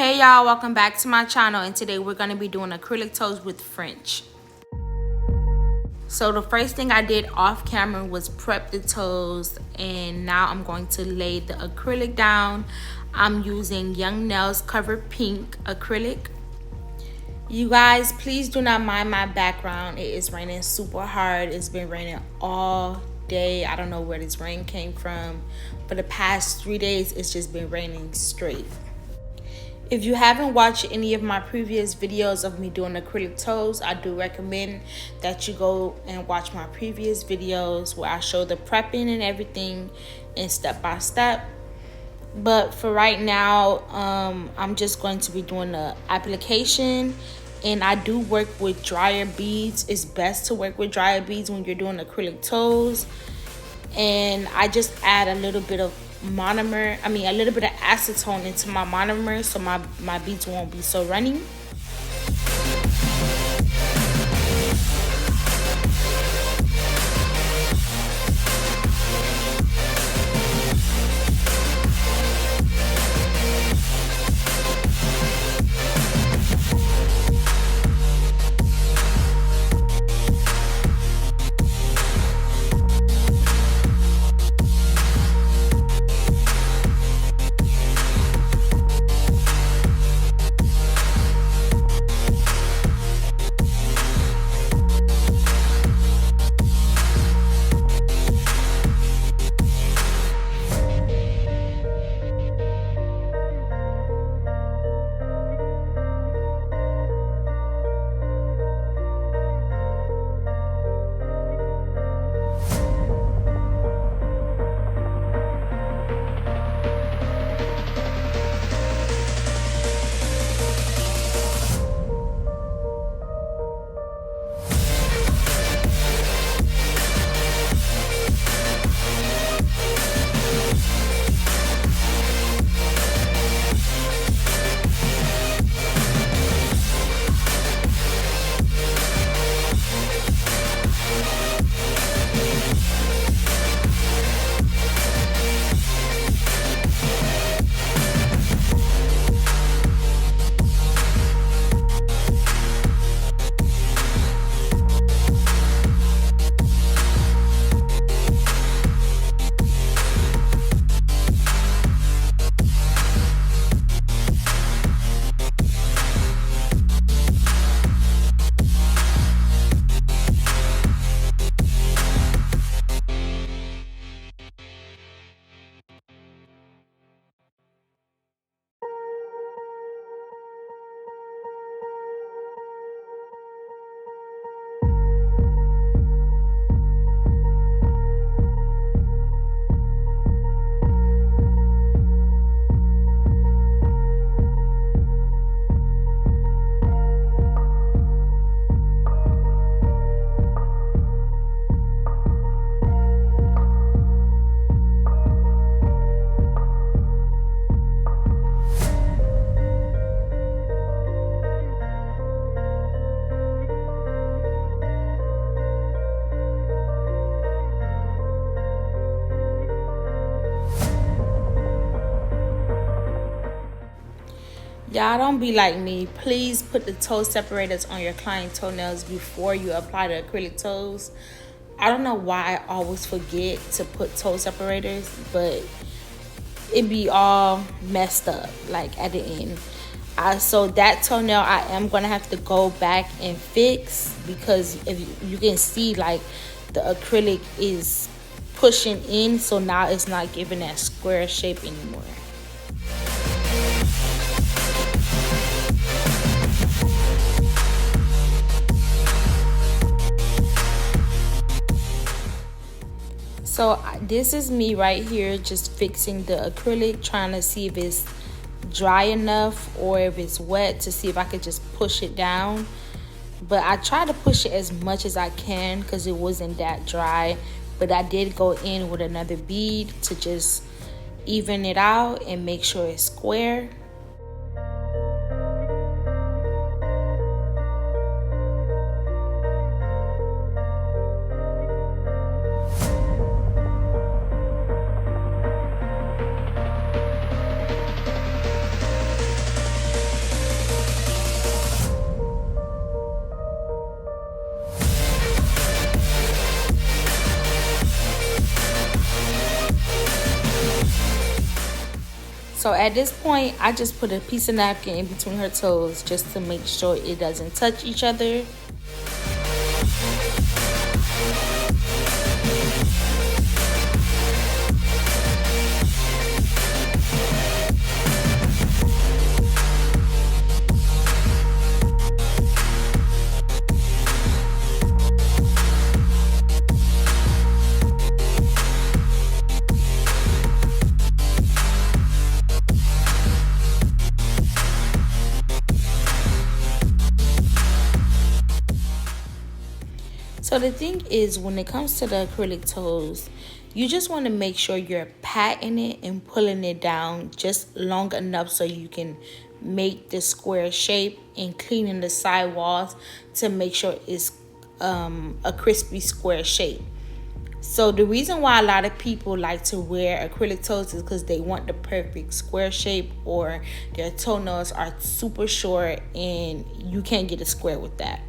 Hey y'all, welcome back to my channel, and today we're going to be doing acrylic toes with French. So the first thing I did off camera was prep the toes, and now I'm going to lay the acrylic down. I'm using Young Nails Cover Pink acrylic. You guys, please do not mind my background. It is raining super hard. It's been raining all day. I don't know where this rain came from. For the past 3 days, it's just been raining straight. If you haven't watched any of my previous videos of me doing acrylic toes, I do recommend that you go and watch my previous videos where I show the prepping and everything and step by step. But for right now, I'm just going to be doing the application, and I do work with dryer beads. It's best to work with dryer beads when you're doing acrylic toes. And I just add a little bit of a little bit of acetone into my monomer so my beads won't be so runny. Y'all don't be like me. Please put the toe separators on your client toenails before you apply the acrylic toes. I don't know why I always forget to put toe separators, but it be all messed up like at the end. So that toenail I am gonna have to go back and fix, because if you can see, like, the acrylic is pushing in, so now it's not giving that square shape anymore. So this is me right here just fixing the acrylic, trying to see if it's dry enough or if it's wet, to see if I could just push it down. But I try to push it as much as I can because it wasn't that dry. But I did go in with another bead to just even it out and make sure it's square. So at this point, I just put a piece of napkin in between her toes just to make sure it doesn't touch each other. So the thing is, when it comes to the acrylic toes, you just want to make sure you're patting it and pulling it down just long enough so you can make the square shape and cleaning the side walls to make sure it's a crispy square shape. So the reason why a lot of people like to wear acrylic toes is because they want the perfect square shape, or their toenails are super short and you can't get a square with that.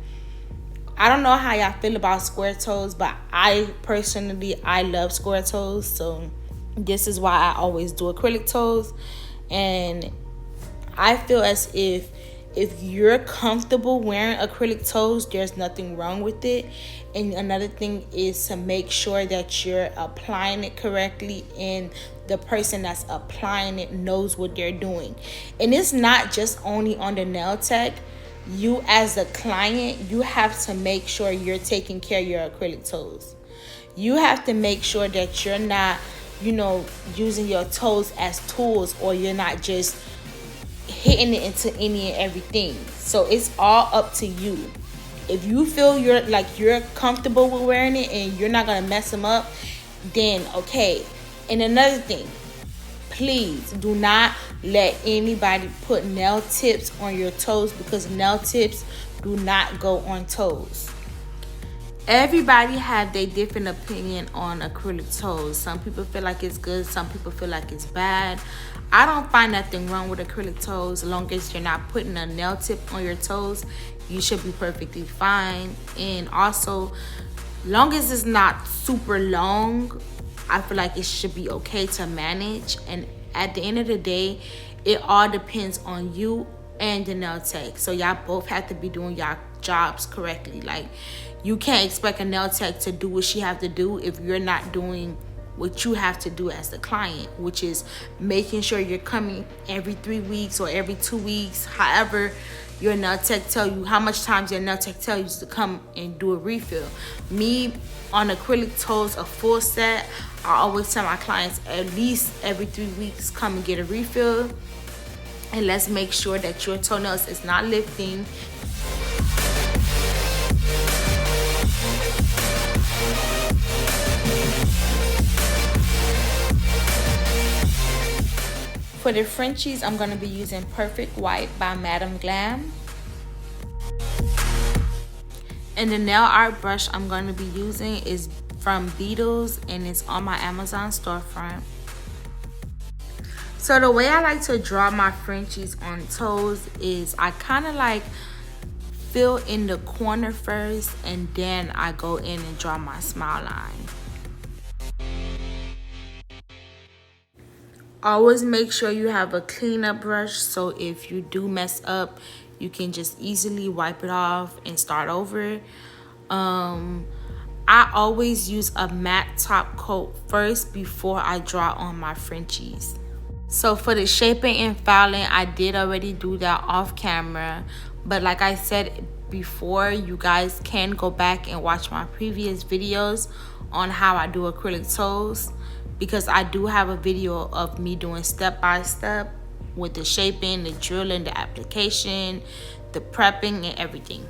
I don't know how y'all feel about square toes, but I love square toes. So this is why I always do acrylic toes. And I feel as if you're comfortable wearing acrylic toes, there's nothing wrong with it. And another thing is to make sure that you're applying it correctly and the person that's applying it knows what they're doing. And it's not just only on the nail tech. You as a client, you have to make sure you're taking care of your acrylic toes. You have to make sure that you're not, using your toes as tools, or you're not just hitting it into any and everything. So it's all up to you. If you feel you're comfortable with wearing it and you're not gonna mess them up, then okay. And another thing, please do not let anybody put nail tips on your toes, because nail tips do not go on toes. Everybody have their different opinion on acrylic toes. Some people feel like it's good, some people feel like it's bad. I don't find nothing wrong with acrylic toes. As long as you're not putting a nail tip on your toes, you should be perfectly fine. And also, long as it's not super long, I feel like it should be okay to manage. And at the end of the day, it all depends on you and the nail tech. So y'all both have to be doing y'all jobs correctly. Like, you can't expect a nail tech to do what she have to do if you're not doing what you have to do as the client, which is making sure you're coming every 3 weeks or every 2 weeks, however your nail tech tell you, how much times your nail tech tell you to come and do a refill. Me, on acrylic toes, a full set, I always tell my clients at least every 3 weeks come and get a refill. And let's make sure that your toenails is not lifting. For the Frenchies, I'm going to be using Perfect White by Madame Glam. And the nail art brush I'm going to be using is from Beetles, and it's on my Amazon storefront. So the way I like to draw my Frenchies on toes is I kind of like fill in the corner first, and then I go in and draw my smile line. Always make sure you have a cleanup brush, so if you do mess up, you can just easily wipe it off and start over. I always use a matte top coat first before I draw on my Frenchies. So for the shaping and filing, I did already do that off camera, but like I said before, you guys can go back and watch my previous videos on how I do acrylic toes, because I do have a video of me doing step by step with the shaping, the drilling, the application, the prepping, and everything.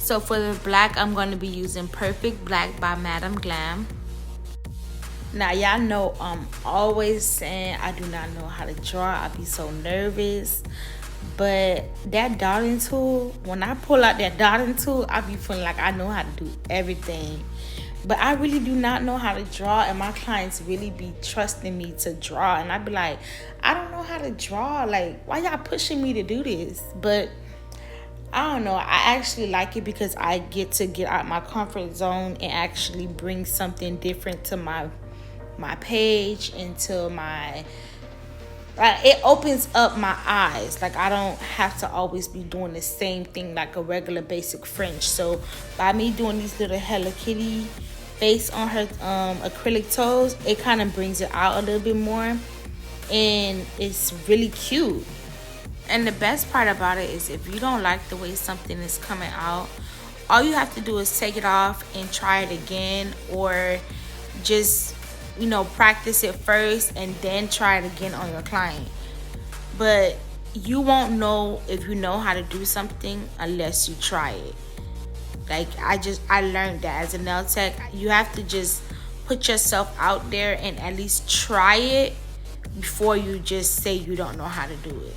So for the black, I'm going to be using Perfect Black by Madam Glam. Now y'all know I'm always saying I do not know how to draw. I be so nervous. But that dotting tool, when I pull out that dotting tool, I be feeling like I know how to do everything. But I really do not know how to draw, and my clients really be trusting me to draw. And I be like, I don't know how to draw. Like, why y'all pushing me to do this? But I don't know. I actually like it because I get to get out my comfort zone and actually bring something different to my page, into my, like, it opens up my eyes. Like, I don't have to always be doing the same thing like a regular basic French. So by me doing these little Hello Kitty face on her acrylic toes, it kind of brings it out a little bit more, and it's really cute. And the best part about it is, if you don't like the way something is coming out, all you have to do is take it off and try it again, or just, you know, practice it first and then try it again on your client. But you won't know if you know how to do something unless you try it. Like, I learned that as a nail tech, you have to just put yourself out there and at least try it before you just say you don't know how to do it.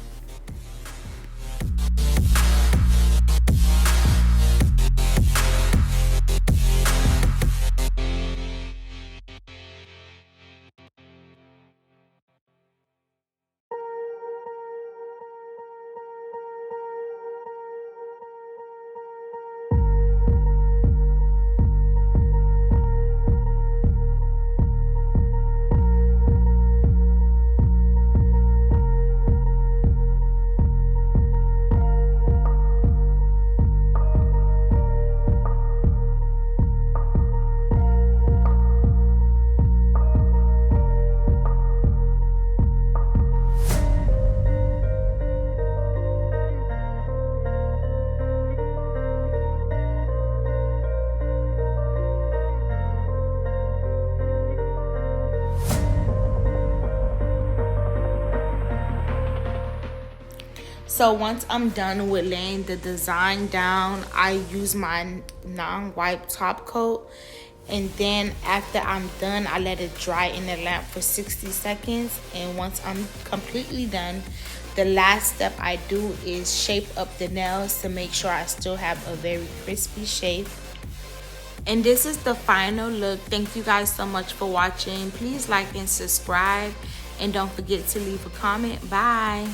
So once I'm done with laying the design down, I use my non-wipe top coat, and then after I'm done, I let it dry in the lamp for 60 seconds. And once I'm completely done, the last step I do is shape up the nails to make sure I still have a very crispy shape. And this is the final look. Thank you guys so much for watching. Please like and subscribe, and don't forget to leave a comment. Bye.